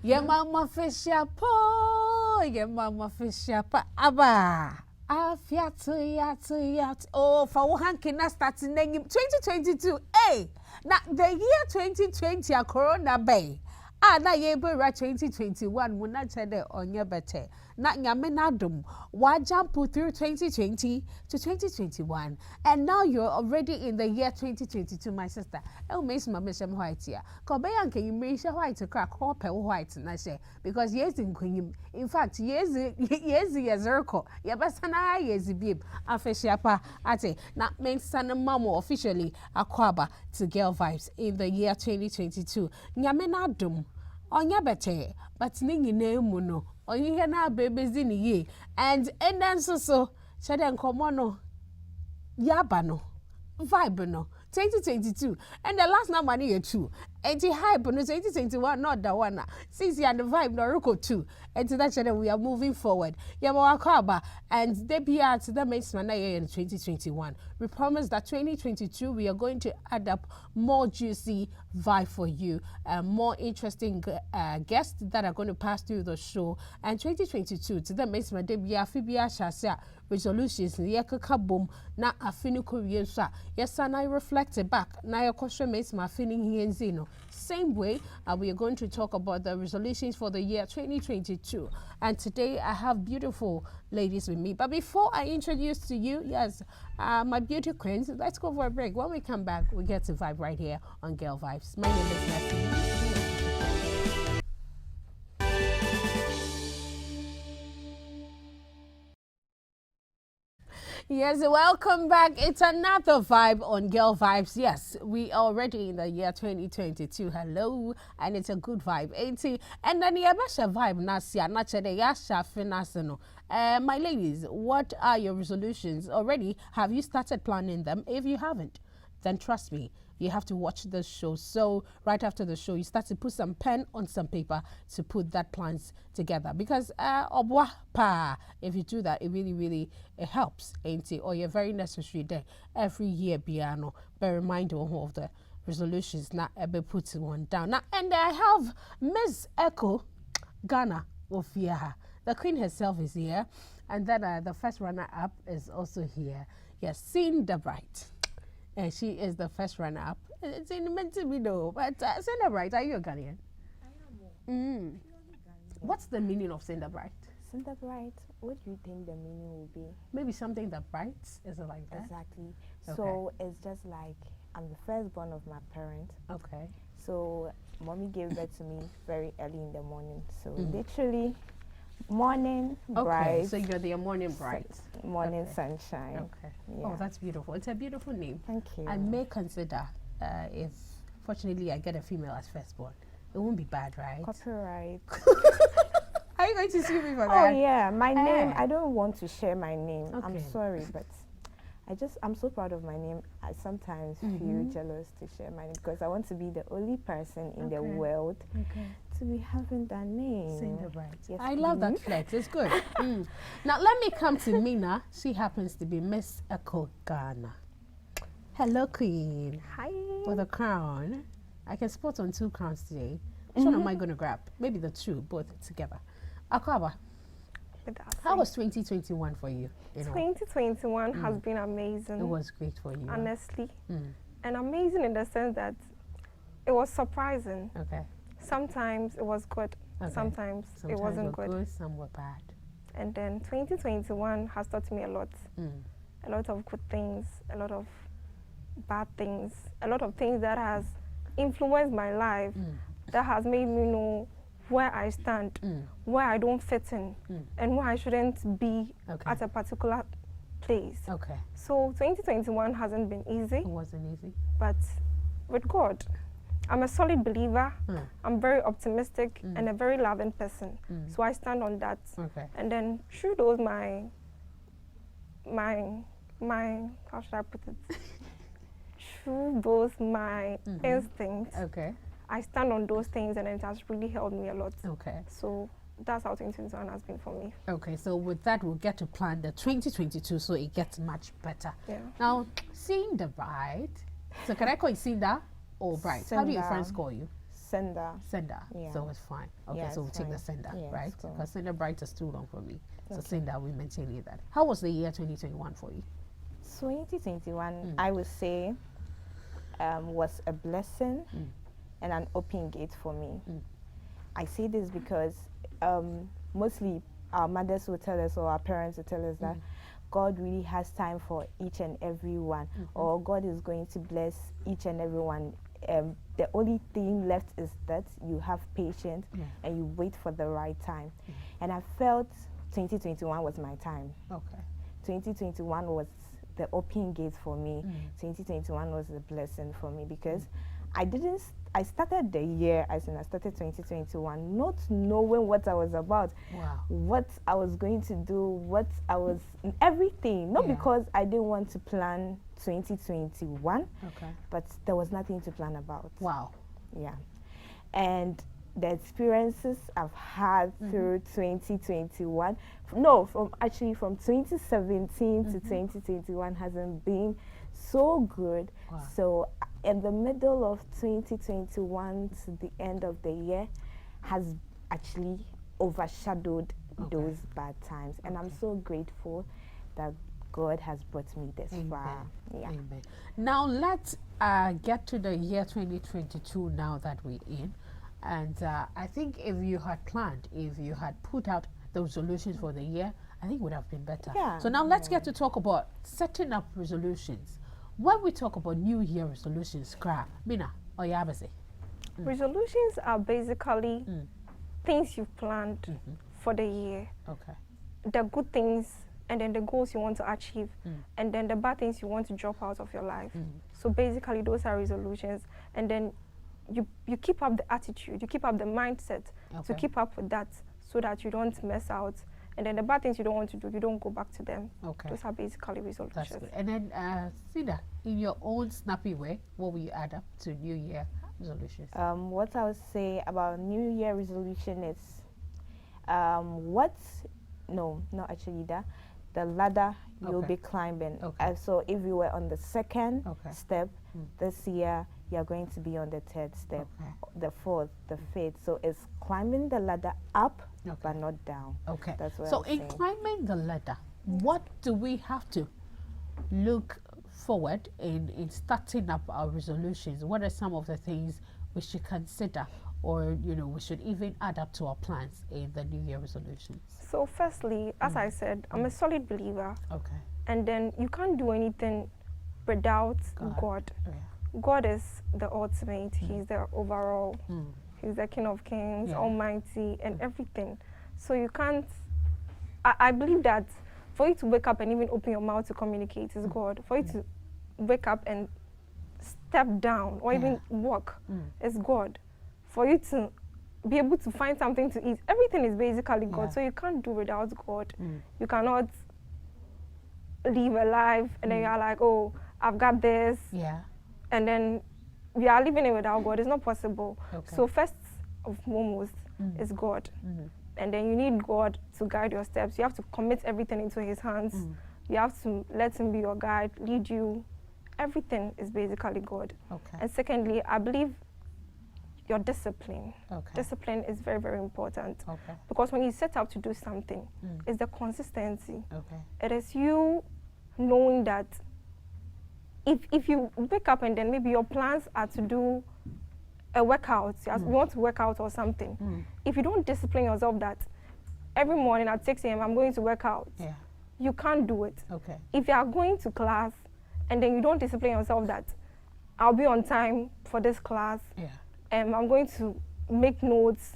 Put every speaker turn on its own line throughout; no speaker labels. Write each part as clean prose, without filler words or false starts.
Your mama fish up, your mama fish up, Abba. Fiat. Oh, for one can I start in 2022. Hey, now the year 2020 a Corona Bay. Na ye be 2021 when I said on your better. Not Yamenadum. Why jump through 2020 to 2021? And now you're already in the year 2022, my sister. Oh, Miss Mamma White here. Kobeyan can you make white to crack copper white, and I say, because yes, in fact, yes, Zerko. Yeah, but Sana yes, babe. Afeshiapa, Ate. Not makes Sana Mamo officially a quaba to Girl Vibes in the year 2022. Yamenadum. Onya bete, but ningi ne muno. Onye na babies in ye. And then so, Shadan Komono, Yabano, Vibe no, 2022. And the last number near 2. And the hype no 2021, not the one. Since you and the vibe no roko 2. And to that channel we are moving forward. Yamawakaba and they be at the makes Manaya in 2021. We promise that 2022 we are going to add up more juicy vibe for you, more interesting guests that are going to pass through the show. And 2022 to the makes Manaya Fibia Shasa resolutions yekaka boom na afini Korean sha. Yes, and I reflected back. Na your question makes my feeling here in Zeno. Same way, we are going to talk about the resolutions for the year 2022. And today I have beautiful ladies with me. But before I introduce to you, yes, my beauty queens, let's go for a break. When we come back, we get to vibe right here on Girl Vibes. My name is Nessie. Yes, welcome back. It's another vibe on Girl Vibes. Yes, we are already in the year 2022. Hello, and it's a good vibe, 80. And then the Abasha vibe, Nasia, Nachede, Yasha, Finasano. My ladies, what are your resolutions already? Have you started planning them? If you haven't, then trust me, you have to watch the show. So right after the show, you start to put some pen on some paper to put that plans together. Because if you do that, it really it helps, ain't it? Or you're very necessary there every year. Piano, bear in mind of the resolutions. Not ever putting one down. Now, and I have Miss Echo Ghana of here. The Queen herself is here, and then the first runner-up is also here. Yes, Seeing the Bright. And she is the first runner-up. It's meant to be though. But Cinder Bright, are you a Ghanaian? I am. What's the meaning of Cinder Bright?
Cinder Bright, what do you think the meaning will be?
Maybe something that brights. Is it like that?
Exactly.
Okay.
So it's just like I'm the firstborn of my parents.
Okay.
So mommy gave birth to me very early in the morning. So literally morning bright.
Okay, so you're the morning bright.
Morning sunshine.
Okay.
Yeah.
Oh, that's beautiful. It's a beautiful name.
Thank you.
I may consider if, fortunately, I get a female as firstborn. It won't be bad, right?
Copyright.
Are you going to sue me for that?
Oh yeah, my name. I don't want to share my name.
Okay.
I'm sorry, but I'm so proud of my name. I sometimes feel jealous to share my name because I want to be the only person in the world to be having that name.
Cinder Bright.
Yes,
I love that flex. It's good. Now let me come to Mina. She happens to be Miss Echo Ghana. Hello, Queen.
Hi.
With a crown. I can spot on 2 crowns today. Which one am I going to grab? Maybe the 2, both together. Akaba, how was 2021 for you?
2021 has been amazing.
It was great for you.
Honestly. And amazing in the sense that it was surprising.
Okay.
Sometimes it was good.
Okay.
Sometimes it wasn't good.
Some were bad.
And then 2021 has taught me a lot. A lot of good things, a lot of bad things, a lot of things that has influenced my life, that has made me know where I stand, where I don't fit in, and where I shouldn't be at a particular place.
Okay.
So 2021 hasn't been easy.
It wasn't easy.
But with God, I'm a solid believer. I'm very optimistic and a very loving person. So I stand on that.
Okay.
And then through those my how should I put it? Through those my instincts.
Okay.
I stand on those things and it has really helped me a lot.
Okay.
So that's how 2021 has been for me.
Okay, so with that, we'll get to plan the 2022 so it gets much better.
Yeah.
Now, Seeing the Bright. So can I call you Cinda or Bright? How do your friends call you?
Sender.
Sender.
Yeah.
So it's fine. Okay,
Yeah,
so we'll
it's
take the
fine.
Sender,
Yeah,
right?
it's cool.
Because Sender Bright is too long for me. So
Okay.
Sender, we maintain that. How was the year 2021 for you?
2021, I would say, was a blessing and an open gate for me. I say this because mostly our mothers will tell us, or our parents will tell us that God really has time for each and every one, or God is going to bless each and every one. The only thing left is that you have patience and you wait for the right time. And I felt 2021 was my time.
Okay.
2021 was the open gate for me. 2021 was a blessing for me because I started the year, I started 2021 not knowing what I was about, what I was going to do, everything. Not because I didn't want to plan 2021, but there was nothing to plan about.
Wow.
Yeah. And the experiences I've had through 2021, from 2017 to 2021 hasn't been so good. So in the middle of 2021 to the end of the year has actually overshadowed those bad times. And I'm so grateful that God has brought me this far. Yeah.
Amen. Now let's get to the year 2022 now that we're in. And I think if you had planned, if you had put out the resolutions for the year, I think it would have been better.
Yeah.
So now let's get to talk about setting up resolutions. When we talk about New Year resolutions, Mina or Yabase?
Resolutions are basically things you've planned for the year.
Okay.
The good things and then the goals you want to achieve and then the bad things you want to drop out of your life. So basically those are resolutions, and then you keep up the attitude, you keep up the mindset to keep up with that so that you don't mess out. And then the bad things you don't want to do, you don't go back to them.
Okay.
Those are basically resolutions.
That's good. And then, Sida, in your own snappy way, what will you add up to New Year resolutions?
What I would say about New Year resolution is, the ladder you'll be climbing. So if you were on the second step this year, you're going to be on the third step, the fourth, the fifth. So it's climbing the ladder up, but not down.
Okay.
That's what
so
I'm
in
saying.
climbing the ladder, what do we have to look forward in starting up our resolutions? What are some of the things we should consider, or we should even add up to our plans in the New Year resolutions?
So firstly, as I said, I'm a solid believer.
Okay.
And then you can't do anything without God.
Yeah.
God is the ultimate. He's the overall. He's the King of Kings, Almighty, and everything. So you can't. I believe that for you to wake up and even open your mouth to communicate is God. For you to wake up and step down or even walk is God. For you to be able to find something to eat, everything is basically God. So you can't do without God. You cannot live a life and then you're like, oh, I've got this.
Yeah.
And then we are living it without God. It's not possible. So first of foremost is God. And then you need God to guide your steps. You have to commit everything into His hands. You have to let Him be your guide, lead you. Everything is basically God. And secondly, I believe your discipline. Discipline is very, very important. Because when you set out to do something, it's the consistency. It is you knowing that if you wake up and then maybe your plans are to do a workout, you want to work out or something. If you don't discipline yourself that every morning at 6 a.m. I'm going to work out, you can't do it. If you are going to class and then you don't discipline yourself that I'll be on time for this class, and I'm going to make notes,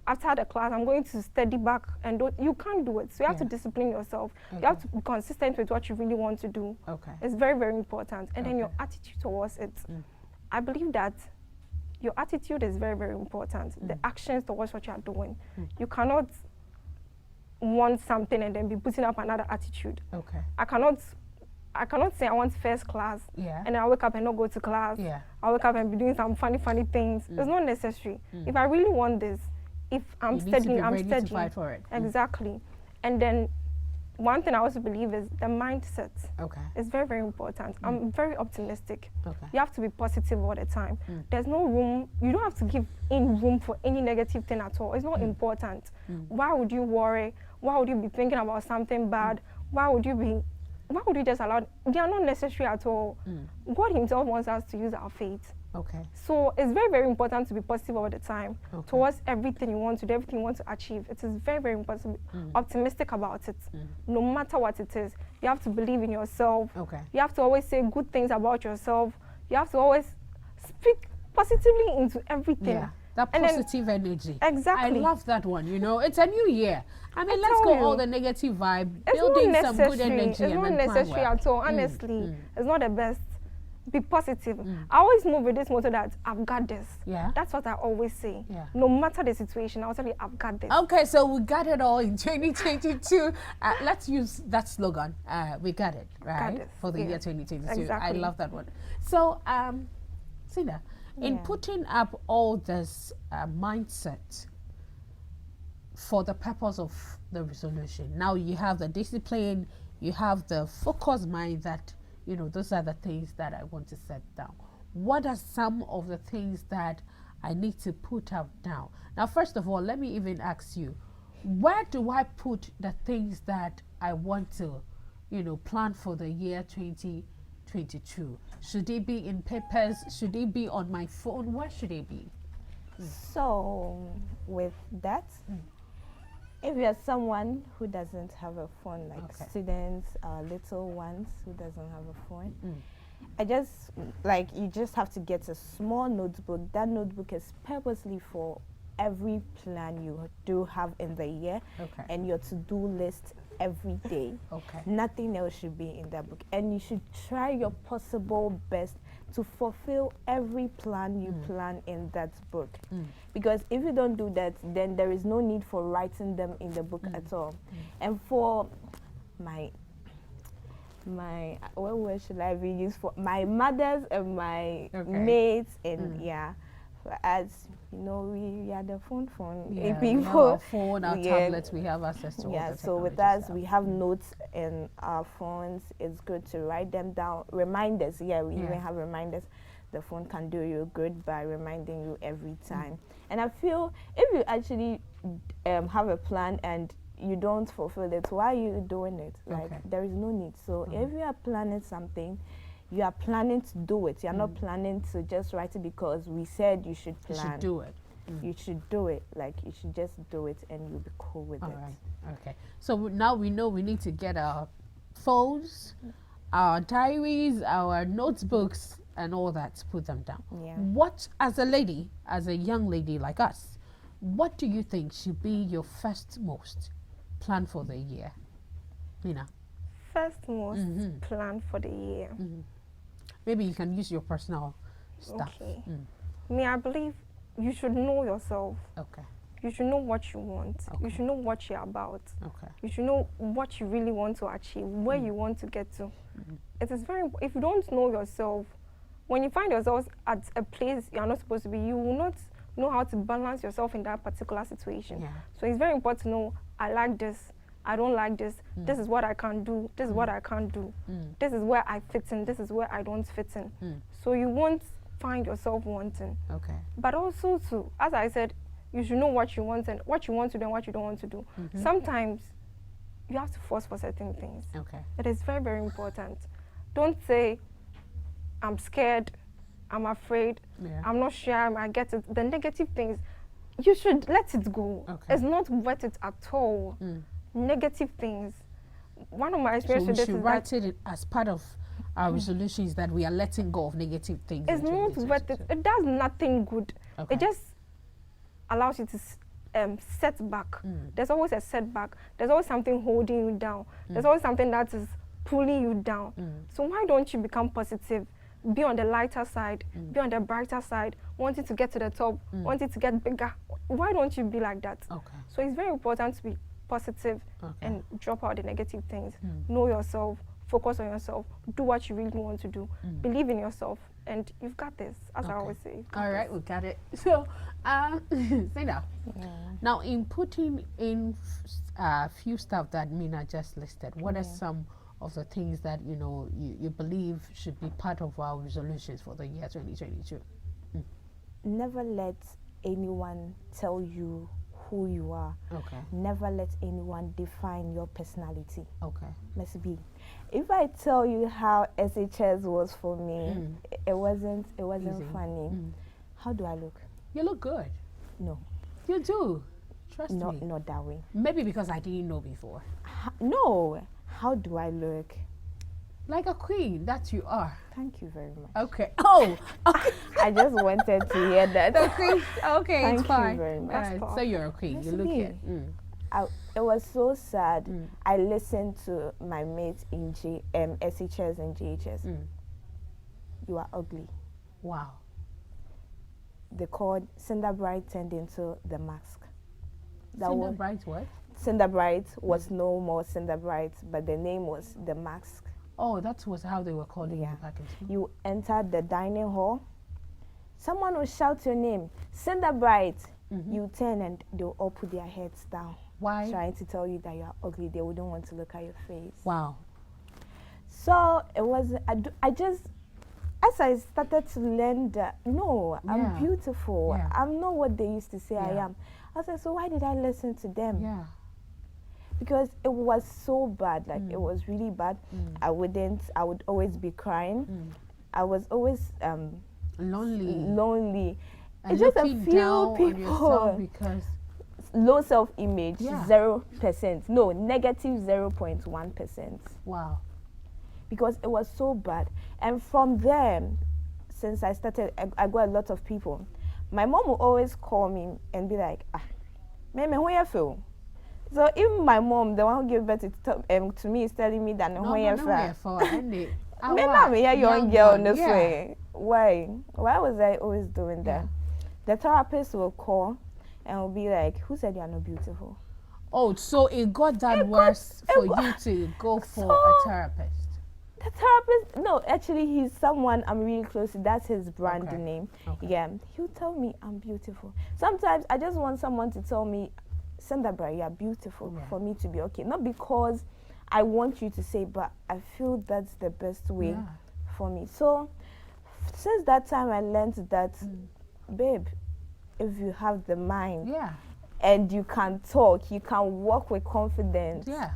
after the class I'm going to study back, and you can't do it. So you have to discipline yourself. You have to be consistent with what you really want to do. It's very, very important. And then your attitude towards it. I believe that your attitude is very, very important. The actions towards what you are doing. You cannot want something and then be putting up another attitude. I cannot say I want first class and I wake up and not go to class. I wake up and be doing some funny things. It's not necessary. If I really want this, if I'm studying, I'm studying.
To fight for it.
Exactly. And then one thing I also believe is the mindset.
Okay.
It's very, very important. I'm very optimistic.
Okay.
You have to be positive all the time.
Mm.
There's no room, you don't have to give in room for any negative thing at all. It's not important. Why would you worry? Why would you be thinking about something bad? Why would you just allow, they are not necessary at all. God himself wants us to use our faith.
Okay.
So it's very, very important to be positive all the time
Okay.
towards everything you want to do, everything you want to achieve. It is very, very important to be optimistic about it. No matter what it is, you have to believe in yourself.
Okay.
You have to always say good things about yourself. You have to always speak positively into everything.
Yeah. That
And then-
positive energy.
Exactly.
I love that one. You know, it's a new year. I mean,
I
let's
tell
go all
you.
the negative vibe,
It's
building
not
some good
necessary.
energy,
It's
and
not
then plan
necessary
well.
at all. Honestly, it's not the best. Be positive.
Mm.
I always move with this motto that I've got this.
Yeah.
That's what I always say.
Yeah.
No matter the situation, I'll tell you I've got this.
Okay, so we got it all in 2022. Let's use that slogan. We got it, right?
it,
For the
yeah.
year 2022. I
Exactly.
love that one. So, Sina, in
Yeah.
putting up all this mindset for the purpose of the resolution, now you have the discipline, you have the focused mind that, you know, those are the things that I want to set down. What are some of the things that I need to put up down? Now, first of all, let me even ask you, where do I put the things that I want to, you know, plan for the year 2022? Should it be in papers? Should it be on my phone? Where should it be?
So with that, if you're someone who doesn't have a phone, like
Okay.
students, little ones who doesn't have a phone, I just like you just have to get a small notebook. That notebook is purposely for every plan you do have in the year,
Okay.
and your to-do list every day.
Okay.
Nothing else should be in that book, and you should try your possible best to fulfill every plan you plan in that book. Because if you don't do that, then there is no need for writing them in the book at all. And for my what word should I be used for? My mothers and my
Okay.
mates, and yeah, for us, you know, we are the phone
Yeah,
people.
we have our phone, our
Yeah.
tablets, we have access to all
Yeah,
the
so with
technology
us,
stuff.
we have notes in our phones. It's good to write them down. Reminders, yeah, we
Yeah.
even have reminders. The phone can do you good by reminding you every time. And I feel if you actually have a plan and you don't fulfill it, why are you doing it? Like,
Okay.
there is no need. So if you are planning something, you are planning to do it. You're not planning to just write it because we said you should
You
plan.
should do it.
You should do it. Like, you should just do it and you'll be cool with
All
it.
right. Okay. So now we know we need to get our phones, our diaries, our notebooks, and all that to put them down.
Yeah.
What, as a lady, as a young lady like us, what do you think should be your first most plan for the year? Nina,
First most plan for the year.
maybe you can use your personal stuff.
Okay. Me, I believe you should know yourself.
Okay.
You should know what you want.
Okay.
You should know what you're about.
Okay.
You should know what you really want to achieve, where you want to get to. It is very if you don't know yourself, when you find yourself at a place you're not supposed to be, you will not know how to balance yourself in that particular situation.
Yeah.
So it's very important to know, I like this, I don't like this, this is what I can do, this is what I can't do, this is where I fit in, this is where I don't fit in. So you won't find yourself wanting.
Okay.
But also to, as I said, you should know what you want and what you want to do and what you don't want to do. Sometimes you have to force for certain things.
Okay.
It is very, very important. Don't say, I'm scared, I'm afraid,
Yeah.
I'm not sure I might get it. The negative things, you should let it go.
Okay.
It's not worth it at all. Negative things. One of my
So
experiences
we
with this
should
is
write
that
it as part of our resolutions that we are letting go of negative things.
it's
in
not worth it.
2022.
It does nothing good.
Okay.
It just allows you to set back. There's always a setback. There's always something holding you down. There's always something that is pulling you down. So why don't you become positive? Be on the lighter side, be on the brighter side, wanting to get to the top, wanting to get bigger. Why don't you be like that?
Okay.
So it's very important to be positive
Okay.
and drop out the negative things. Know yourself, focus on yourself, do what you really want to do, believe in yourself, and you've got this, as I always say.
All right, we got it. So, say now. Now, in putting in few stuff that Mina just listed, what are some of the things that you believe should be part of our resolutions for the year 2022?
Never let anyone tell you who you are.
Okay.
Never let anyone define your personality.
Okay.
Let's be. If I tell you how SHS was for me, it wasn't
Easy.
funny. How do I look?
You look good.
No.
You do. Trust me.
Not that way.
Maybe because I didn't know before.
No. How do I look?
Like a queen, that you are.
Thank you very much.
Okay. Oh, okay.
I just wanted to hear that.
The queen. Okay,
Thank
it's fine.
you very much.
All right, so you're a queen.
Yes,
You look
me.
it.
It was so sad. I listened to my mates in SHS and JHS. You are ugly.
Wow.
They called Cinder Bright turned into the mask.
Cinder Bright what?
Cinder Bright was no more Cinder Bright, but the name was the mask.
Oh, that was how they were calling you back in school.
You entered the dining hall. Someone will shout your name, Cinder Bright. You turn and they'll all put their heads down.
Why?
Trying to tell you that you are ugly. They wouldn't want to look at your face.
Wow.
So it was, I just, as I started to learn that, no, I'm beautiful.
Yeah.
I'm not what they used to say I am. I said, so why did I listen to them?
Yeah.
Because it was so bad, like it was really bad. I would always be crying. I was always lonely.
And
It's just a
looking
few
down on yourself
people.
because
Low self-image,
Yeah.
0%. No, negative 0.1%.
wow.
Because it was so bad. And from there, since I started, I got a lot of people. My mom will always call me and be like, Meme, who you feel? So even my mom, the one who gave birth to me, is telling me that who you feel. I'm a young girl this way. Why was I always doing that? The therapist will call and will be like, who said you are not beautiful?
Oh, so it got that worse for you to go for a therapist.
The therapist, no, actually he's someone I'm really close to. That's his brand name.
Okay.
Yeah, he'll tell me I'm beautiful. Sometimes I just want someone to tell me, Sandra, you are beautiful, for me to be okay. Not because I want you to say, but I feel that's the best way for me. So since that time I learned that, babe, if you have the mind and you can talk, you can walk with confidence.
Yeah.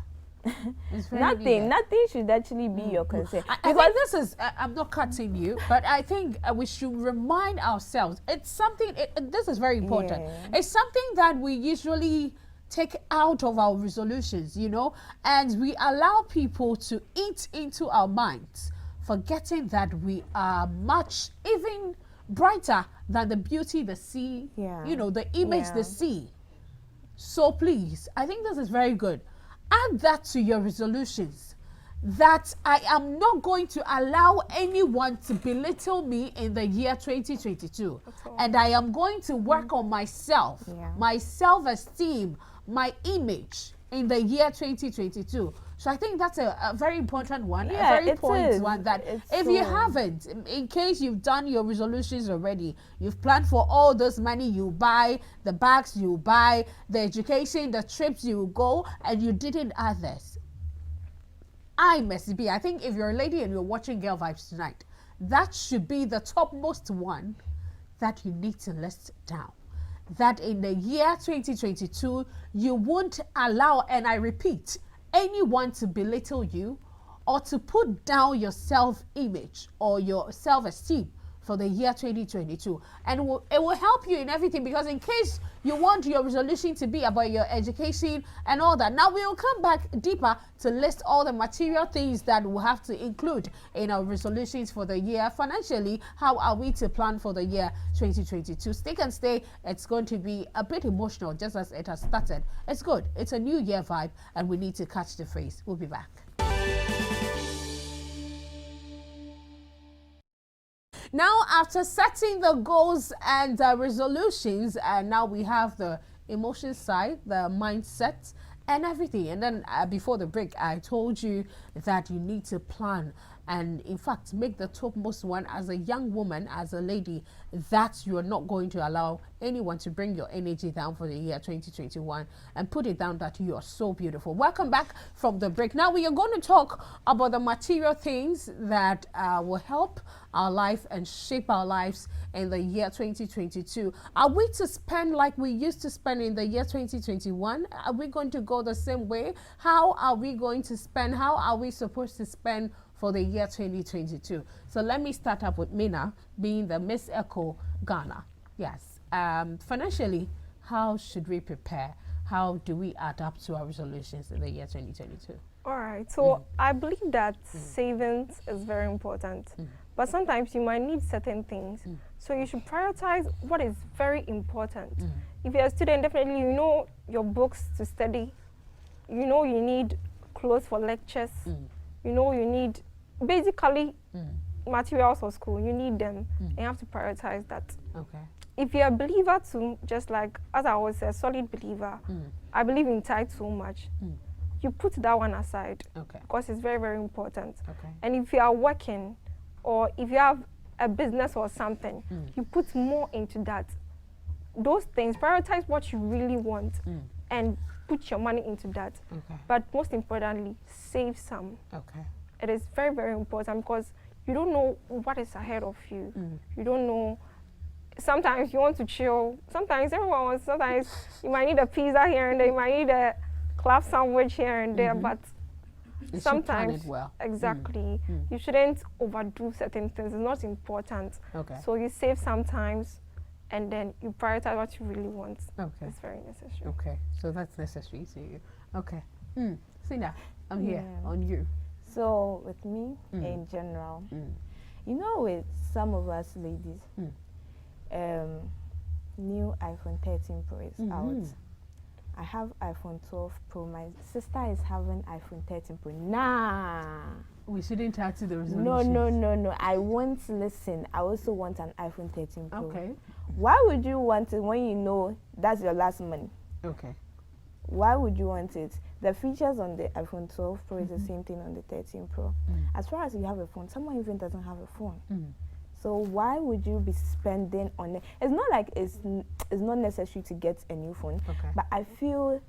Nothing should actually be your concern.
I think this is, I'm not cutting you, but I think we should remind ourselves, it's something, this is very important. It's something that we usually take out of our resolutions, and we allow people to eat into our minds, forgetting that we are much, even brighter than the beauty the sea, the image the sea. So please, I think this is very good. Add that to your resolutions, that I am not going to allow anyone to belittle me in the year 2022. And I am going to work on myself, my self-esteem, my image in the year 2022. So I think that's a very important one, a very important one, that if you haven't, in case you've done your resolutions already, you've planned for all this money you buy, the bags you buy, the education, the trips you go, and you didn't add this. I think if you're a lady and you're watching Girl Vibes tonight, that should be the topmost one that you need to list down. That in the year 2022, you won't allow, and I repeat, anyone to belittle you or to put down your self-image or your self-esteem for the year 2022. And it will help you in everything, because in case you want your resolution to be about your education and all that, now we will come back deeper to list all the material things that we'll have to include in our resolutions for the year. Financially, how are we to plan for the year 2022? Stick and stay. It's going to be a bit emotional just as it has started. It's good. It's a new year vibe and we need to catch the phrase. We'll be back. Now, after setting the goals and resolutions, and now we have the emotion side, the mindset, and everything. And then before the break, I told you that you need to plan and, in fact, make the topmost one as a young woman, as a lady, that you are not going to allow anyone to bring your energy down for the year 2021, and put it down that you are so beautiful. Welcome back from the break. Now we are going to talk about the material things that will help our life and shape our lives in the year 2022. Are we to spend like we used to spend in the year 2021? Are we going to go the same way? How are we going to spend? How are we supposed to spend for the year 2022? So let me start up with Mina, being the Miss Echo Ghana. Yes. Financially, how should we prepare? How do we adapt to our resolutions in the year 2022?
All right. So I believe that savings is very important. But sometimes you might need certain things. So you should prioritize what is very important. If you're a student, definitely you know your books to study. You know you need clothes for lectures. You know you need basically materials for school. You need them. And you have to prioritize that.
Okay.
If you're a believer too, just like as I was a solid believer, I believe in tithe so much. You put that one aside.
Okay.
Because it's very, very important.
Okay.
And if you are working, or if you have a business or something, you put more into that. Those things, prioritize what you really want and put your money into that.
Okay.
But most importantly, save some.
Okay.
It is very, very important because you don't know what is ahead of you. You don't know. Sometimes you want to chill. Sometimes everyone wants, sometimes you might need a pizza here and there, you might need a club sandwich here and there, but
You
sometimes,
should plan it well.
exactly, you shouldn't overdo certain things. It's not important.
Okay.
So you save sometimes, and then you prioritize what you really want.
Okay.
It's very necessary.
Okay. So that's necessary to you. Okay. Sina, I'm here
Yeah.
on you.
So with me, in general, you know, with some of us ladies, new iPhone 13 Pro is out. I have iPhone 12 Pro. My sister is having iPhone 13 Pro. Nah.
We shouldn't add to the resolution.
No. I want to listen. I also want an iPhone 13 Pro.
Okay.
Why would you want it when you know that's your last money?
Okay.
Why would you want it? The features on the iPhone 12 Pro is the same thing on the 13 Pro. As far as you have a phone, someone even doesn't have a phone. So why would you be spending on it? It's not like it's not necessary to get a new phone, but I feel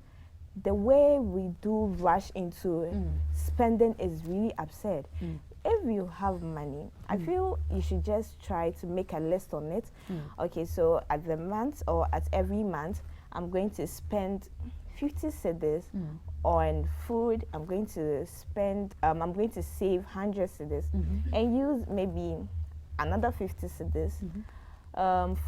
the way we do rush into spending is really absurd. If you have money, I feel you should just try to make a list on it. Okay, so at the month or at every month, I'm going to spend 50 cedis on food. I'm going to spend, I'm going to save 100 cedis and use maybe another 50 cedis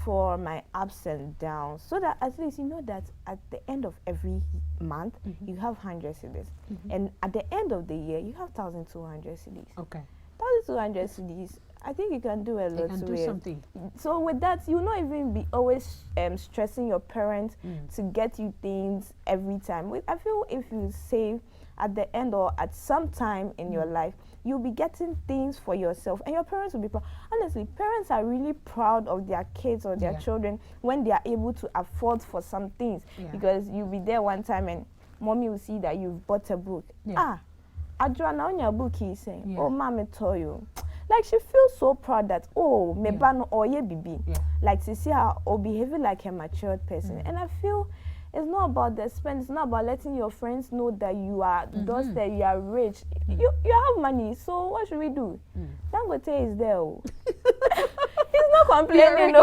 for my ups and downs, so that at least you know that at the end of every month you have 100 cedis, and at the end of the year you have 1,200 cedis.
Okay.
1,200 cedis, I think you can do a lot.
You can do something.
So with that, you will not even be always stressing your parents to get you things every time. I feel if you save at the end or at some time in your life, you'll be getting things for yourself, and your parents will be proud. Honestly, parents are really proud of their kids or their children when they are able to afford for some things, because you'll be there one time and mommy will see that you've bought a book. Adriana, on your book, he's saying, oh, mommy told you. Like, she feels so proud that, oh, me bano or ye bibi. Like, to see her or behaving like a matured person. And I feel it's not about the spend, it's not about letting your friends know that you are those that you are rich. You have money, so what should we do? Dangote is there. He's not complaining.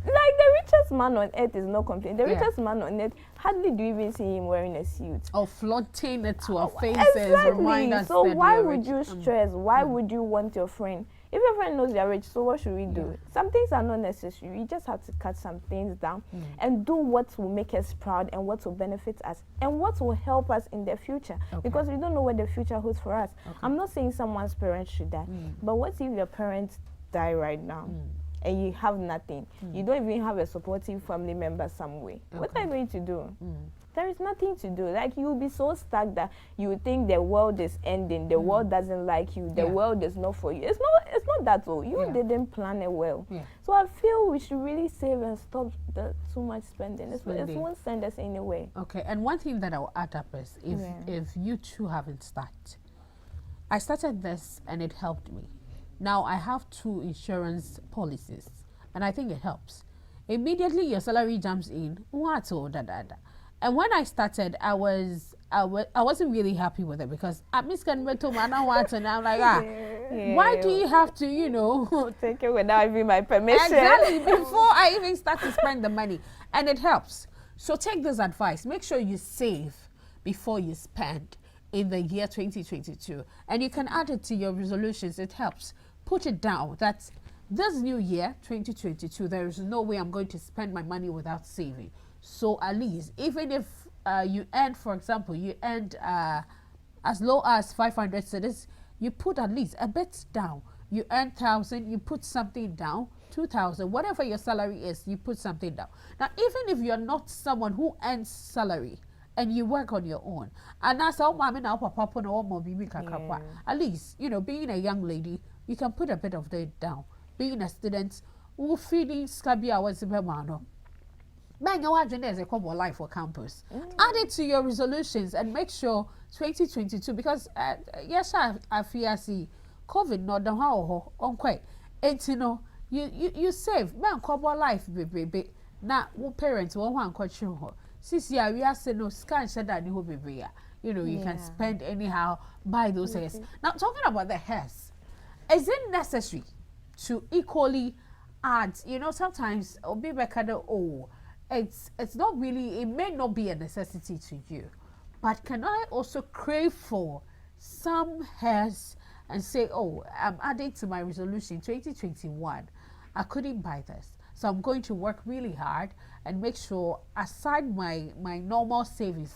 Like, the richest man on earth is not complaining. The richest man on earth, hardly do you even see him wearing a suit.
Or flaunting it to our faces.
Exactly.
Remind us
So
that
why
we are
would
rich.
you stress? Why would you want your friend? If your friend knows you're rich, so what should we do? Some things are not necessary. You just have to cut some things down and do what will make us proud and what will benefit us and what will help us in the future. Because we don't know what the future holds for us. I'm not saying someone's parents should die, but what if your parents die right now and you have nothing? You don't even have a supportive family member somewhere. What are you going to do? There is nothing to do. Like, you'll be so stuck that you think the world is ending. The world doesn't like you. The world is not for you. It's not that. Oh, you didn't plan it well.
Yeah.
So I feel we should really save and stop the too much spending. It won't send us anywhere.
Okay, and one thing that I'll add up is if you two haven't started, I started this and it helped me. Now I have 2 insurance policies and I think it helps. Immediately your salary jumps in. What? And when I started, I wasn't really happy with it because I miss and I'm like, why do you have to,
take it without even my permission?
Exactly, before I even start to spend the money. And it helps. So take this advice. Make sure you save before you spend in the year 2022. And you can add it to your resolutions. It helps. Put it down. That's this new year, 2022, there is no way I'm going to spend my money without saving. So at least, even if you earn, for example, you earned as low as 500 cedis, you put at least a bit down. You earn 1,000, you put something down, 2,000, whatever your salary is, you put something down. Now, even if you're not someone who earns salary and you work on your own, and that's how at least, being a young lady, you can put a bit of that down. Being a student, who feeling scabby hours in Bemano. Man, you are as a couple life for campus. Add it to your resolutions and make sure 2022, because yes, I fear see COVID not the how on quite. And you save man couple life baby. Now parents won't question her. Since we are saying no scan said that you baby. You can spend anyhow, buy those hairs. Now talking about the hairs, is it necessary to equally add, sometimes it's not really, it may not be a necessity to you, but can I also crave for some hairs and say, I'm adding to my resolution 2021, I couldn't buy this, so I'm going to work really hard and make sure aside my normal savings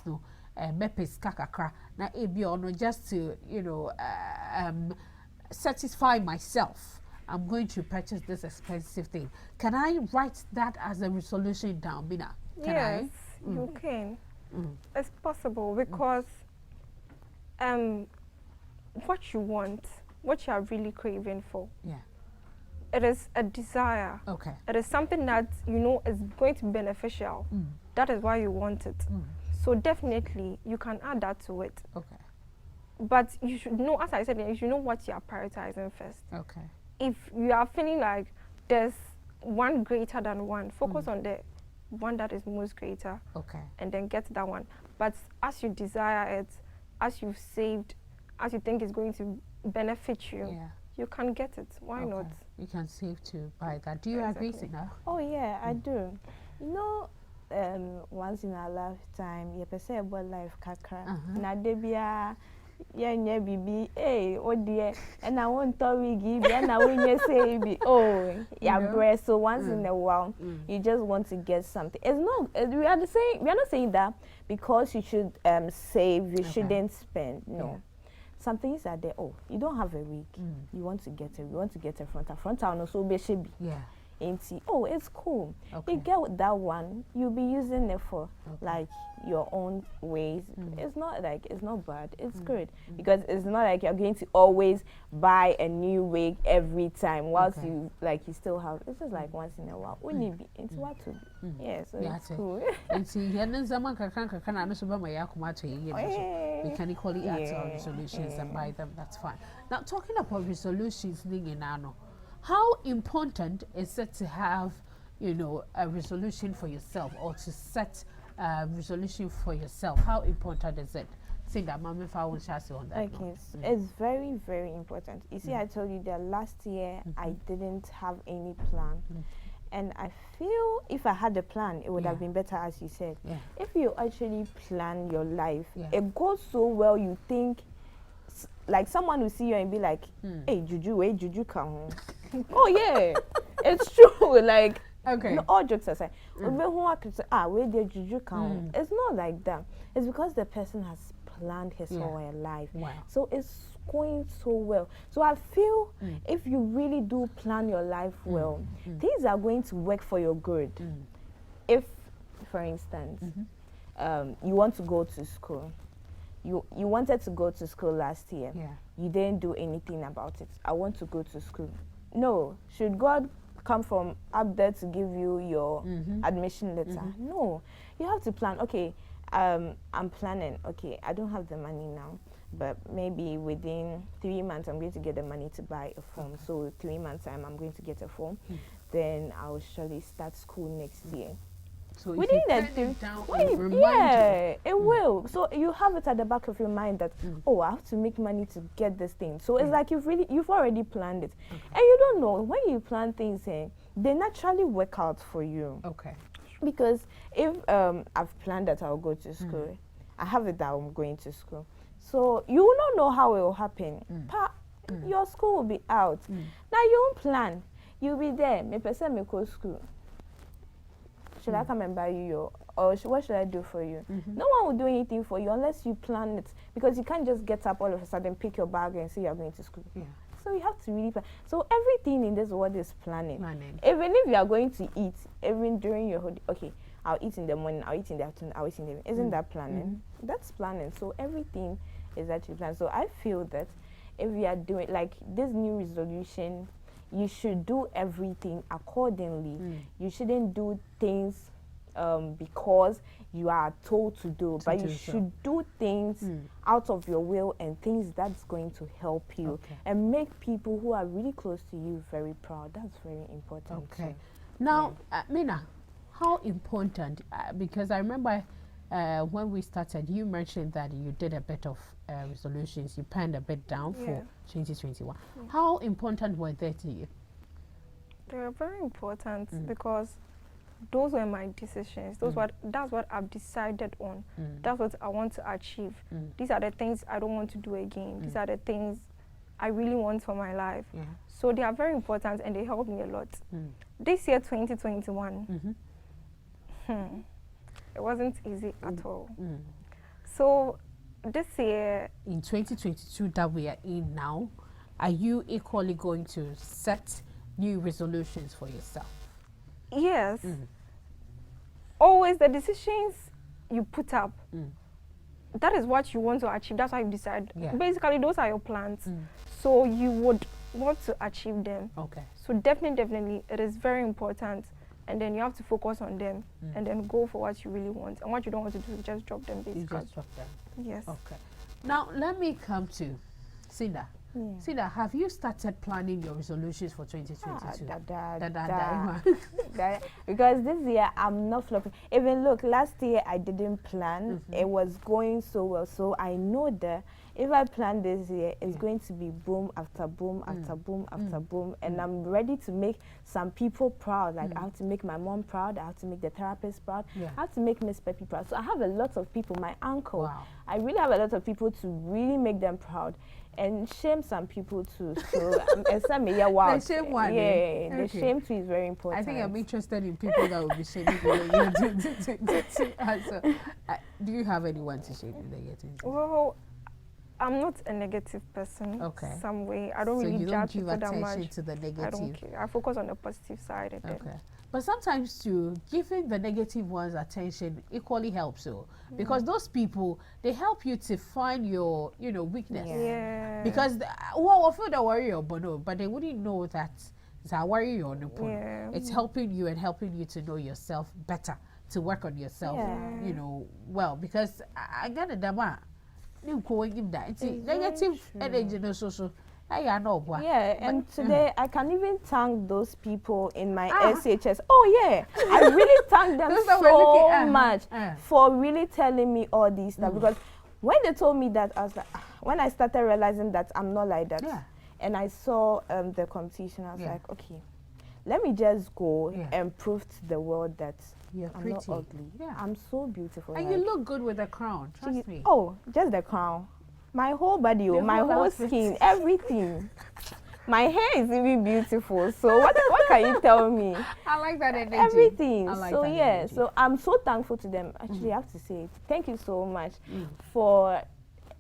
mepes kakakra na ebi just to satisfy myself, I'm going to purchase this expensive thing. Can I write that as a resolution down, Mina?
Yes, you can. It's possible because what you want, what you are really craving for, it is a desire.
Okay.
It is something that is going to be beneficial. That is why you want it. So definitely you can add that to it.
Okay.
But you should know, as I said, you should know what you are prioritizing first.
Okay.
If you are feeling like there's one greater than one, focus on the one that is most greater.
Okay.
And then get that one. But as you desire it, as you've saved, as you think it's going to benefit you, you can get it. Why not?
You can save to buy that. Do you agree, Sina?
Oh yeah, I do. Once in a lifetime, you say about life kakra. Na debia. Yeah, baby. Hey, oh dear. And I won't tell you, and I won't say, breast. So once in a while, you just want to get something. It's not. We are not saying that because you should save, you shouldn't spend. No. Some things are there. Oh, you don't have a week. You want to get it. You want to get a frontal. No, so be. Yeah. It's cool. You get that one, you'll be using it for like your own ways. It's not bad. It's good because it's not like you're going to always buy a new wig every time whilst you still have. It's just like once in a while. It's what to do. Yeah, so it's cool.
We can equally add to our resolutions and buy them. That's fine. Now talking about resolutions, how important is it to have, a resolution for yourself or to set a resolution for yourself? How important is it? Think that Mama Fa will share on that.
Okay, it's very, very important. You see, I told you that last year I didn't have any plan. And I feel if I had a plan, it would have been better, as you said. If you actually plan your life, it goes so well, you think, like someone will see you and be like, hey, Juju come. Oh yeah, it's true. Like, all jokes aside, where did Juju come? It's not like that. It's because the person has planned his whole life. Wow. So it's going so well. So I feel if you really do plan your life well, things are going to work for your good. If, for instance, you want to go to school. You wanted to go to school last year. You didn't do anything about it. I want to go to school. no, should God come from up there to give you your admission letter? No, you have to plan. Okay, I'm planning. Okay, I don't have the money now, but maybe within 3 months I'm going to get the money to buy a form. So 3 months time I'm going to get a form. Then I'll surely start school next year.
So
Within
if
that
you pen it down,
Wait,
it remind
yeah, it will. So you have it at the back of your mind that oh, I have to make money to get this thing. So it's like you've already planned it, and you don't know when you plan things. They naturally work out for you.
Okay.
Because if I've planned that I'll go to school, I have it that I'm going to school. So you will not know how it will happen. Your school will be out. Now you won't plan. You'll be there. Me person me go school. Should I come and buy you your, or what should I do for you? No one will do anything for you unless you plan it, because you can't just get up all of a sudden, pick your bag and say you're going to school.
Yeah.
So you have to really plan. So everything in this world is planning.
Planning.
Even if you are going to eat, even during your whole day, okay, I'll eat in the morning, I'll eat in the afternoon, I'll eat in the evening. Isn't that planning? That's planning. So everything is actually planned. So I feel that if we are doing like this new resolution, you should do everything accordingly. You shouldn't do things because you are told to do, but you should do things out of your will and things that's going to help you and make people who are really close to you very proud. That's very important.
Okay. Now, Mina, how important, because I remember when we started, you mentioned that you did a bit of resolutions, you penned a bit down for 2021. How important were they to you?
They were very important because those were my decisions. That's what I've decided on. That's what I want to achieve. These are the things I don't want to do again. These are the things I really want for my life. So they are very important and they help me a lot. This year, 2021, it wasn't easy at all. So this year,
in 2022 that we are in now, are you equally going to set new resolutions for yourself?
Yes. Always the decisions you put up, that is what you want to achieve. That's why you decide. Basically, those are your plans. So you would want to achieve them. Okay. So definitely, it is very important. And then you have to focus on them and then go for what you really want. And what you don't want to do, just drop them basically.
You just drop them.
Yes.
Okay. Now, let me come to Cinda. Cinda, have you started planning your resolutions for 2022?
Because this year I'm not flopping. Even look, last year I didn't plan. It was going so well. So I know that if I plan this year, it's going to be boom after boom after boom after boom. And I'm ready to make some people proud. Like I have to make my mom proud. I have to make the therapist proud. I have to make Miss Peppy proud. So I have a lot of people, my uncle. Wow. I really have a lot of people to really make them proud. And shame some people too. So and some the
shame one.
The shame too is very important.
I think I'm interested in people that will be shaming you. Also, do you have anyone to shame you negatively?
Well, I'm not a negative person. Okay. Some way I don't really judge people that much.
To the negative.
I don't care. I focus on the positive side of it.
But sometimes too, giving the negative ones attention equally helps you, because those people, they help you to find your, weakness.
Yeah.
Because I feel that worry or bono, but they wouldn't know that it's a worry or no. It's helping you and helping you to know yourself better, to work on yourself, well. Because I got a dama, you going in that negative energy, no social.
Yeah, and today I can even thank those people in my SHS. Oh yeah, I really thank them so much for really telling me all these stuff, because when they told me that, I was like, when I started realizing that I'm not like that, and I saw the competition, I was like, okay, let me just go and prove to the world that I'm not ugly. I'm so beautiful.
And you look good with the crown, trust me.
Oh, just the crown. My whole body, my whole skin, everything. My hair is even beautiful. So what can you tell me?
I like that energy.
Everything.
I like
so
that energy.
So I'm so thankful to them. Actually, I have to say thank you so much for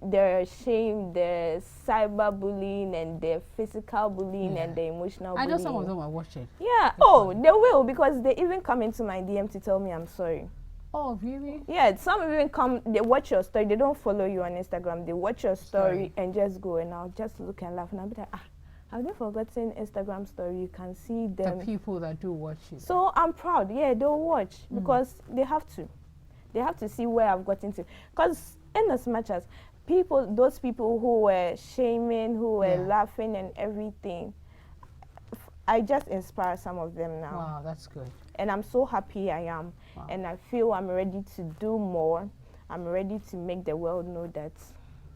their shame, the cyberbullying, and the physical bullying and the emotional bullying.
I know some of them are watching.
Yeah. Oh, they will, because they even come into my DM to tell me I'm sorry.
Oh, really?
Yeah, some even come, they watch your story. They don't follow you on Instagram. They watch your story and just go, and I'll just look and laugh. And I'll be like, Have they forgotten Instagram story? You can see them.
The people that do watch it.
So I'm proud. Yeah, they'll watch because they have to. They have to see where I've gotten to. Because in as much as those people who were shaming, who were laughing and everything, I just inspire some of them now.
Wow, that's good.
And I'm so happy I am.
Wow.
And I feel I'm ready to do more. I'm ready to make the world know that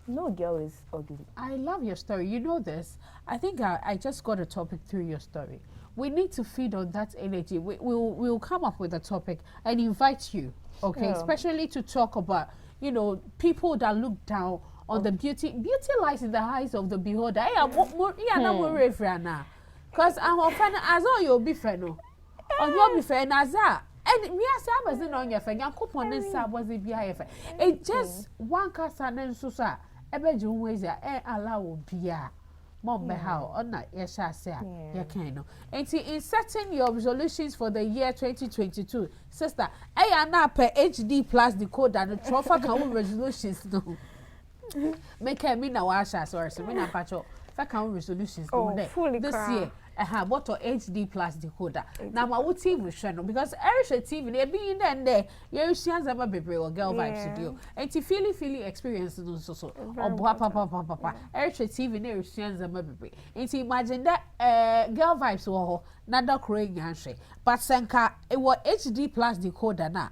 no girl is ugly.
I love your story. You know this. I think I just got a topic through your story. We need to feed on that energy. We'll come up with a topic and invite you, okay?
Yeah.
Especially to talk about, you know, people that look down on the beauty. Beauty lies in the eyes of the beholder. Because I'm offended as all you'll be friend. On your be friend as that. And me as I was in on your friend, your coupon and sab was the BIF. It just one cast and then so, sir. Ebe ways allow beer. Mom how on that yes I say you can know. And in setting your resolutions for the year 2022, sister, I na per HD plus decoder and trophy can resolutions no. Make me now asha sorry so me na pacho. Fa can resolutions no this year. What or HD plus decoder. Now my TV channel because every TV they be in there. You see as a baby or girl vibes studio. And to feel experience so or papa. Every TV they see as a baby. And to imagine that girl vibes or nada crying handshake. But senka it was HD plus decoder now.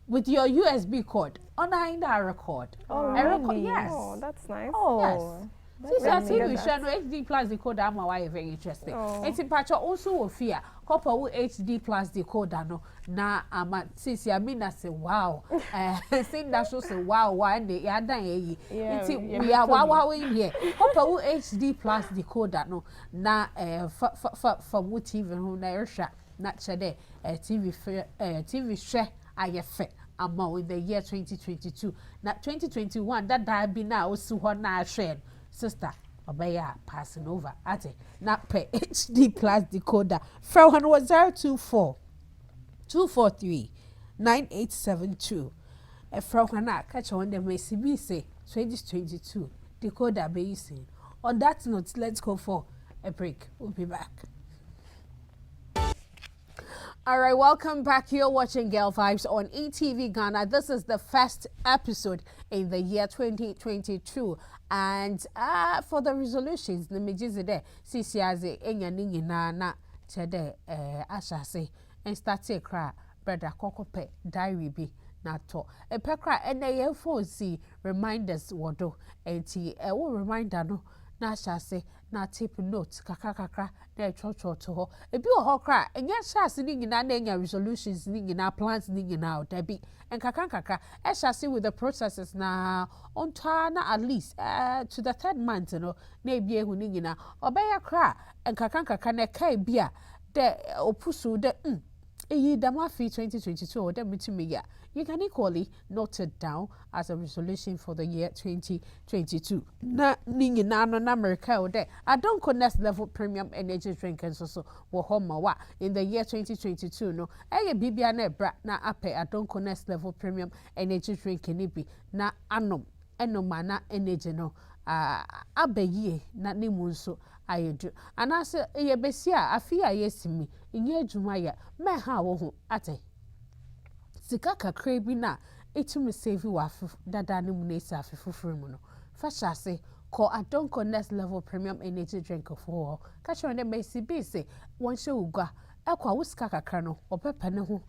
With your USB cord on a record.
Oh, really?
Yes.
Oh, that's nice.
Oh.
Yes. See, TV channel HD plus decoder. I'm why very interesting. It's in patch also of fear. Couple HD plus decoder no. Na since I mean I say wow. Saying that show say wow one day ya done ye. It's we are wow in here. Couple HD plus decoder no. Na for what TV who na ersha na chede TV share ayefe. Among in the year 2022. Na 2021 that be now also na share. Sister, obaya passing over at it. Not per HD plus decoder. From 024 243 9872. From Hana catch on the MCB say 2022 decoder basing. On that note, let's go for a break. We'll be back. All right, welcome back. You're watching Girl Vibes on ETV Ghana. This is the first episode in the year 2022. And for the resolutions, the majors there, CCAZ, Enyaning na Chede, Ashase, and start a cry, brother Cocope, diary be. Nato. A pekra and a see reminders wado, and tea a reminder no. Na shall say, na tape notes, kakaka, na cho to ho. A bill ho cry, and yet shall sitting in our resolutions, in our plans, in our Debbie, and kakaka, as shall see with the processes now on Tana at least to the third month, you know, maybe a huningina, or by a cry, and kakaka can a kai beer, the opusu de Damafi 2022 or Demitimeya. You can equally note it down as a resolution for the year 2022. Na ningi na no America or there. I don't connect level premium energy drink and so wa in the year 2022 no. Bibia bra na ape I don't connect level premium energy drink ni bi na anom mana energy no. Abeye na nimunso ayedu anase yebesia afia yesimi inye adwuma ya me ha wo ho ate sika kakra bi na etumi save wa dada ne mu na esi afefufuru mu no fa hyase ko adonko next level premium energy drink for ka sure ne mesi bi se won hye ugwa ekwa wo sika kakra no opepa ne ho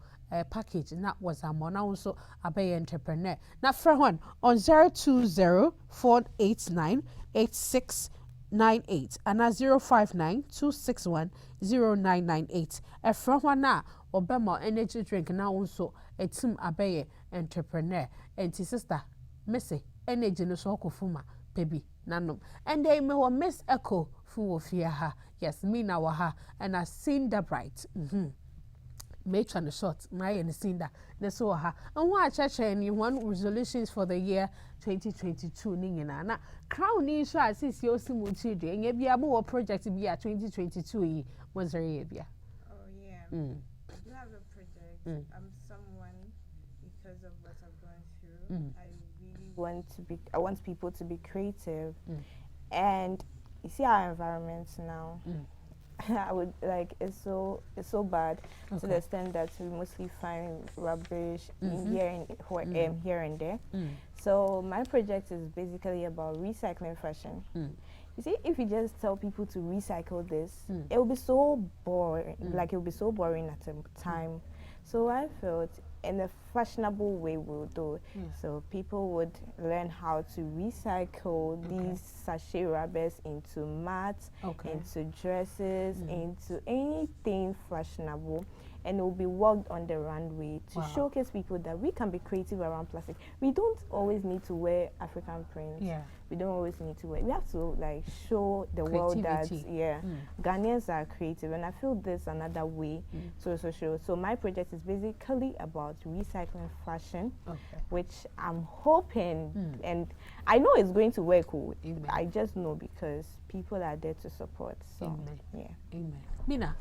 package na was amona also abey entrepreneur na fra one on 02048986898 and 05926109998 from one na obema energy drink na also a team abey entrepreneur and sister messy energy no so okofuma baby nanom and they me wa miss echo fu ofia ha yes me na wa ha and I seen the bright matron the short my and seen that the so ha and what church any one resolutions for the year 2022 ni na crown ni so as you simu chide enye bia mo project bia 2022 yi was very bia.
Oh yeah. You have a project. I'm someone because of what I've gone through. I really
I want people to be creative. And you see our environment now. I would like it's so bad to the extent that we mostly find rubbish here and there. So my project is basically about recycling fashion. You see, if you just tell people to recycle this, it will be so boring. Like it will be so boring at the time. So I felt in a fashionable way we'll do. So people would learn how to recycle these sachet rubbers into mats, into dresses, into anything fashionable, and it will be worked on the runway to showcase people that we can be creative around plastic. We don't always need to wear African prints. We don't always need to wear. We have to like show the world that Ghanaians are creative, and I feel there's another way to also show. So my project is basically about recycling fashion, which I'm hoping, and I know it's going to work. I just know because people are there to support. So
Amen. Mina,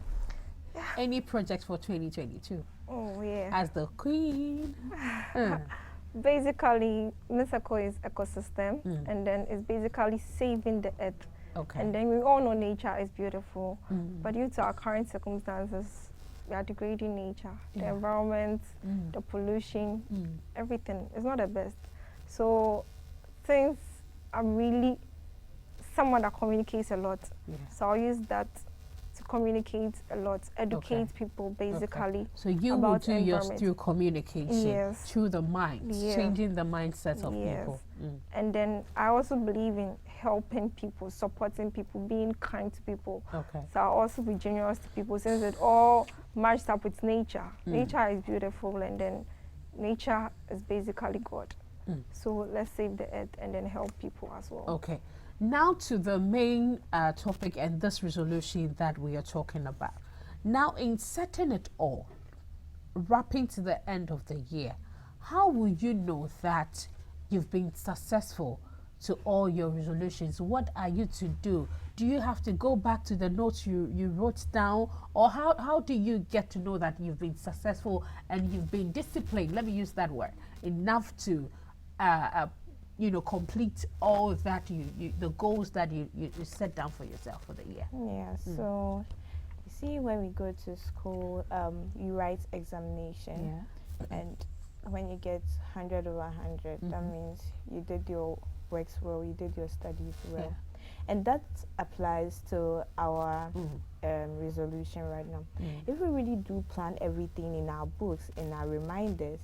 any projects for 2022?
Oh yeah.
As the queen.
Basically, Misako is ecosystem, and then it's basically saving the earth. And then we all know nature is beautiful, but due to our current circumstances, we are degrading nature, the environment, the pollution, everything. It's not the best. So, since I'm really someone that communicates a lot, so I'll use that to communicate a lot, educate people basically.
So you will do yours through communication, through the mind, changing the mindset of people.
And then I also believe in helping people, supporting people, being kind to people. So I'll also be generous to people since it all matched up with nature. Nature is beautiful, and then nature is basically God. So let's save the earth and then help people as well.
Now to the main topic and this resolution that we are talking about. Now, in setting it all, wrapping to the end of the year, how will you know that you've been successful to all your resolutions? What are you to do? Do you have to go back to the notes you wrote down? Or how do you get to know that you've been successful and you've been disciplined, let me use that word, enough to complete all that the goals that you set down for yourself for the year?
So you see, when we go to school, you write examination, and when you get 100 over 100, that means you did your works well, you did your studies well. And that applies to our resolution right now. If we really do plan everything in our books, in our reminders,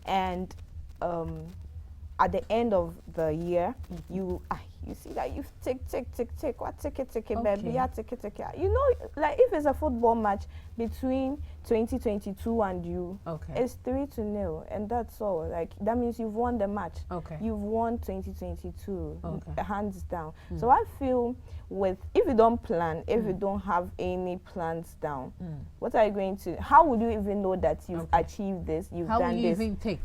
and at the end of the year, you see that you've tick, what tick, baby, tick. You know, like if it's a football match between 2022 and you, it's 3-0, and that's all. Like that means you've won the match. You've won 2022, hands down. So I feel if you don't plan, if you don't have any plans down, what are you going to? How would you even know that you've achieved this? You've done this. How would you even take?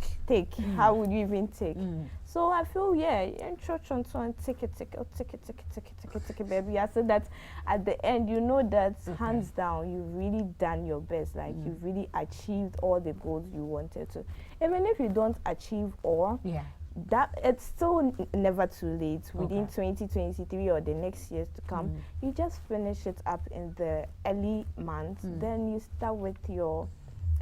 How would you even take? So I feel in church on tick, baby. I said that at the end, you know that hands down, you've really done your best. Like you've really achieved all the goals you wanted to. Even if you don't achieve all, that it's still never too late. Within 2023 or the next years to come, you just finish it up in the early months. Then you start with your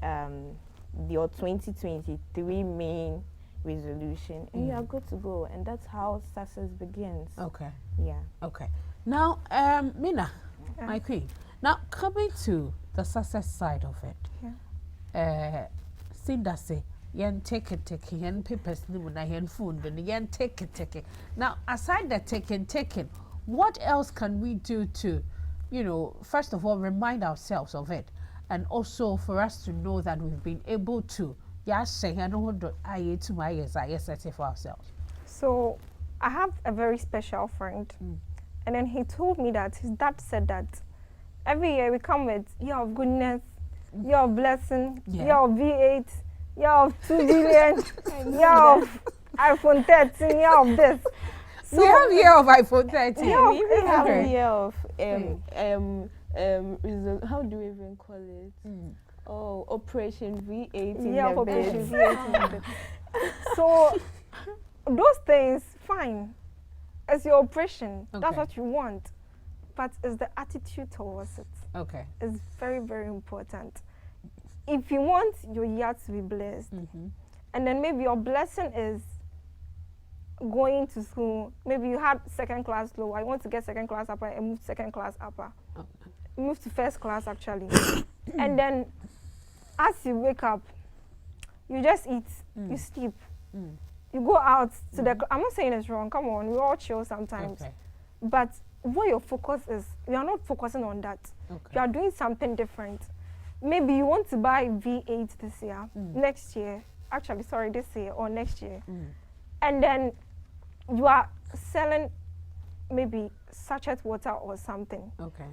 2023 main resolution, and you are good to go, and that's how success begins.
Now Mina, my queen, now coming to the success side of it, Cinda say yen take yen papers na yen phone yen take. Now aside the taking, what else can we do to first of all remind ourselves of it, and also for us to know that we've been able to set it for ourselves?
So I have a very special friend, and then he told me that his dad said that every year we come with year of goodness, year of blessing, year of V8, year of 2 billion, year of iPhone 13, year of this.
So we have year of iPhone 13.
We even have a year of how do we even call it? Operation V8.
Yeah, Operation V8. So those things, fine. As your operation, that's what you want. but it's the attitude towards it.
Okay.
It's very, very important. If you want your year to be blessed, and then maybe your blessing is going to school, maybe you had second class lower, I want to get second class upper, and move to second class upper. Move to first class actually. And then as you wake up, you just eat, you sleep, you go out to the, I'm not saying it's wrong, come on, we all chill sometimes.
Okay.
But what your focus is, you are not focusing on that.
Okay.
You are doing something different. Maybe you want to buy V8 this year, next year, actually, sorry, this year or next year. And then you are selling maybe sachet water or something.
Okay.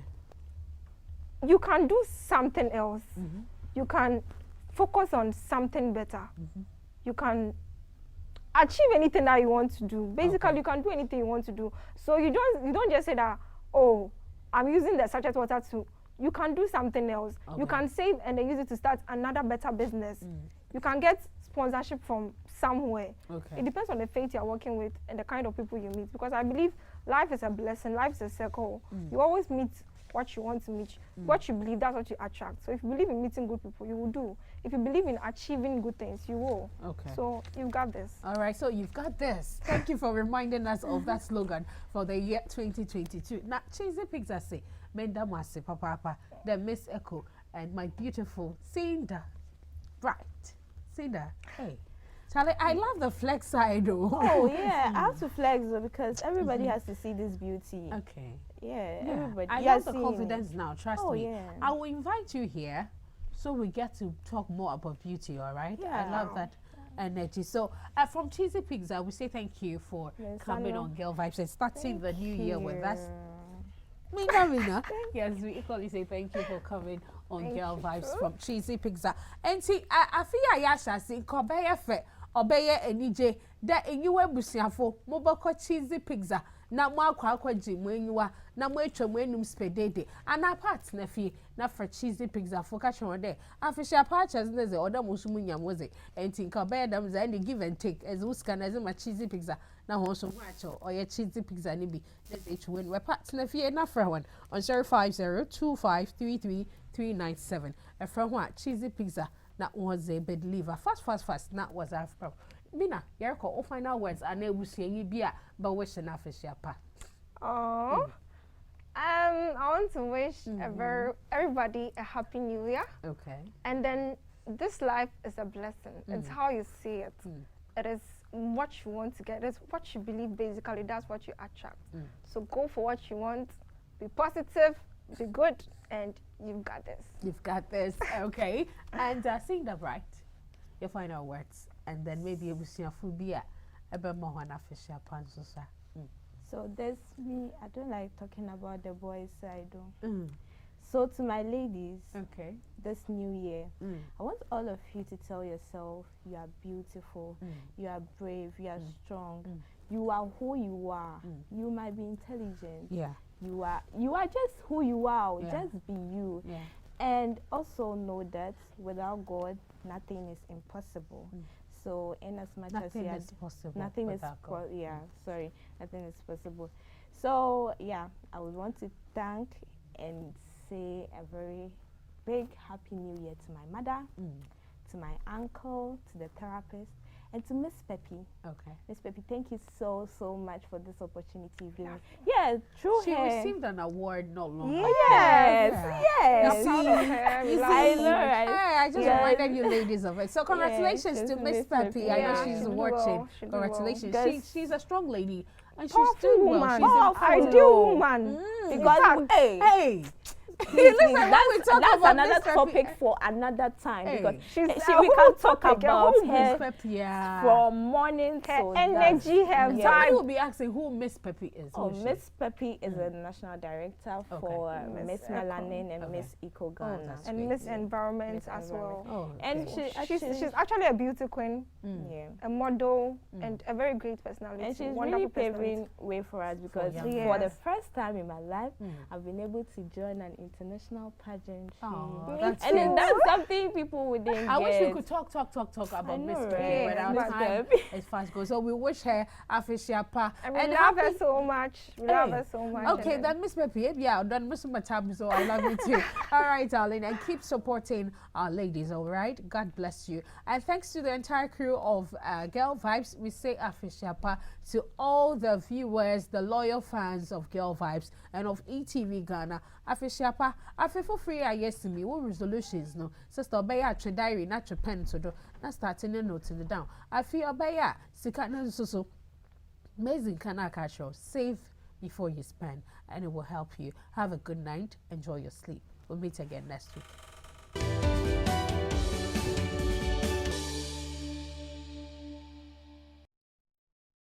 You can do something else. You can focus on something better. You can achieve anything that you want to do. Basically, you can do anything you want to do. So you don't just say that, oh, I'm using the sachet water to. You can do something else. You can save and then use it to start another better business. You can get sponsorship from somewhere. It depends on the faith you're working with and the kind of people you meet. Because I believe life is a blessing, life is a circle. You always meet what you want to meet. What you believe, that's what you attract. So if you believe in meeting good people, you will do. If you believe in achieving good things, you will. Okay. So you've got this.
All right, so you've got this. Thank you for reminding us of that slogan for the year 2022. Now, Cheesy Pizza say, Menda Masi Papa, the Miss Echo, and my beautiful Cinda. Right. Cinda. Hey. Charlie, I love the flex side though.
Oh yeah, I have to flex though because everybody has to see this beauty.
Okay.
Yeah, everybody.
I love the confidence now, trust me.
Yeah.
I will invite you here so we get to talk more about beauty, all right?
Yeah.
I love that energy. So from Cheesy Pizza, we say thank you for coming on Girl Vibes and starting the new year with us. Mina. Yes, we equally say thank you for coming on Girl Vibes from Cheesy Pizza. And see, I feel Yasha see Kobe Fe, Obey NJ, that in you busiafo, Moboko Cheesy Pizza. Na mo akwa gym when you are na mo etwa mo enum spedede ana part na fie na for Cheesy Pizza for catch on there afisha patches na ze order mo sumu nyamoze enti nka be dem ze and give and take as we scan as my Cheesy Pizza na ho so wacho or your Cheesy Pizza ni bi let's each win we part na fie na for one on 0502533397 e from what Cheesy Pizza na was a bed liver fast na was after Mina, your final words are never saying beer, but wishing official pa.
Oh, I want to wish everybody a happy new year.
Okay.
And then this life is a blessing. It's how you see it. It is what you want to get. It's what you believe. Basically, that's what you attract. So go for what you want. Be positive. Be good, and you've got this.
You've got this. Okay. And sing that right. Your final words. And then maybe you will see a full beer.
So there's me, I don't like talking about the boys side though. So to my ladies, this new year, I want all of you to tell yourself you are beautiful, you are brave, you are strong, you are who you are. You might be intelligent. Yeah. You are just who you are. Just be you. Yeah. And also know that without God, nothing is impossible. So in as much
nothing
as
is possible,
nothing is nothing is possible. So yeah, I would want to thank and say a very big happy new year to my mother, to my uncle, to the therapist, and to Miss Peppy. Okay. Miss Peppy, thank you so much for this opportunity you've given me. Yeah, true.
She received an award not long ago.
Yes.
I just reminded you ladies of it. So congratulations to Miss Peppy. I know she's watching. Congratulations. She's a strong lady. And she's doing well. She's an
ideal woman.
Because
hey.
Listen, that's another topic for another time because we can talk about her from morning to
energy.
Somebody will be asking who Miss Peppy is.
Oh, Miss Peppy is a national director for Miss Melanin and Miss Eco Ghana
and Miss Environment as well.
And
she's actually a beauty queen, a model, and a very great personality.
And she's really paving way for us because for the first time in my life, I've been able to join an international pageantry.
Oh,
Me
that's
too.
And then that's something people wouldn't
I
get.
wish we could talk about Miss
know,
Pepe,
right?
but our
Miss
time
Pepe.
is fast goes. So we wish her Afishiapa.
And we love her so much. We love
Hey.
her so much.
Okay,
and
then Miss Pepe, yeah, done Miss Matab, so I love you too. All right, darling, and keep supporting our ladies, all right? God bless you. And thanks to the entire crew of Girl Vibes, we say Afishiapa to all the viewers, the loyal fans of Girl Vibes and of ETV Ghana. Afishiapa, Afifo free yes to me. What resolutions no? Sister Obeya, your diary, not your pen to do. Not starting a note in the down. I feel Obeya, Sikana so. Amazing Kanaka show. Save before you spend, and it will help you. Have a good night. Enjoy your sleep. We'll meet again next week.